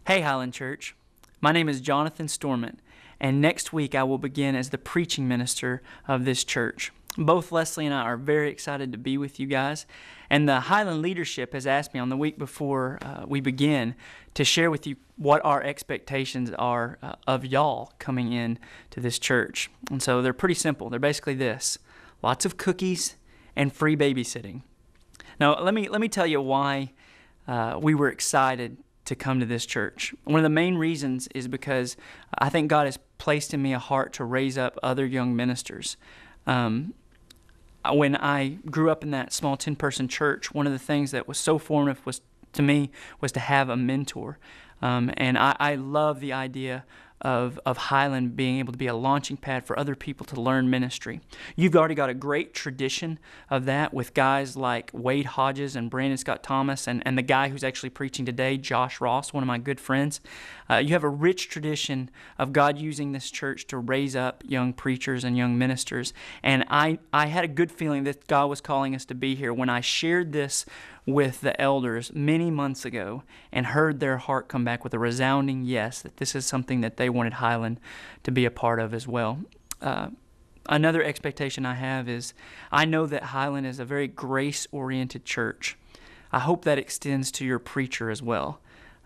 Hey, Highland Church. My name is Jonathan Storment, and next week I will begin as the preaching minister of this church. Both Leslie and I are very excited to be with you guys, and the Highland leadership has asked me on the week before we begin to share with you what our expectations are of y'all coming in to this church. And so they're pretty simple. They're basically this: lots of cookies and free babysitting. Now, let me tell you why we were excited to come to this church. One of the main reasons is because I think God has placed in me a heart to raise up other young ministers. When I grew up in that small 10-person church, one of the things that was so formative to me was to have a mentor. And I love the idea of Highland being able to be a launching pad for other people to learn ministry. You've already got a great tradition of that with guys like Wade Hodges and Brandon Scott Thomas and the guy who's actually preaching today, Josh Ross, one of my good friends. You have a rich tradition of God using this church to raise up young preachers and young ministers. And I had a good feeling that God was calling us to be here when I shared this with the elders many months ago and heard their heart come back with a resounding yes, that this is something that they wanted Highland to be a part of as well. Another expectation I have is I know that Highland is a very grace-oriented church. I hope that extends to your preacher as well.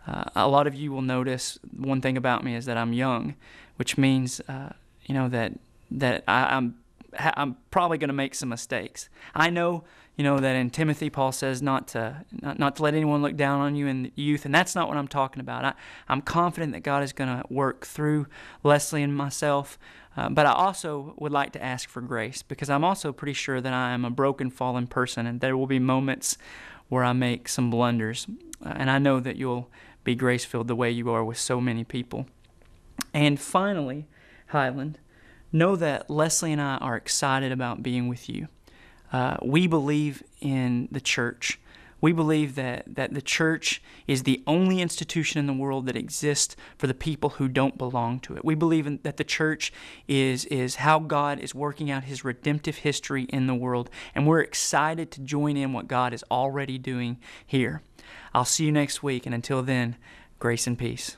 A lot of you will notice one thing about me is that I'm young, which means that I'm probably going to make some mistakes. I know, that in Timothy, Paul says not to let anyone look down on you in youth, and that's not what I'm talking about. I'm confident that God is going to work through Leslie and myself, but I also would like to ask for grace because I'm also pretty sure that I am a broken, fallen person, and there will be moments where I make some blunders, and I know that you'll be grace-filled the way you are with so many people. And finally, Highland, know that Leslie and I are excited about being with you. We believe in the church. We believe that the church is the only institution in the world that exists for the people who don't belong to it. We believe that the church is how God is working out His redemptive history in the world, and we're excited to join in what God is already doing here. I'll see you next week, and until then, grace and peace.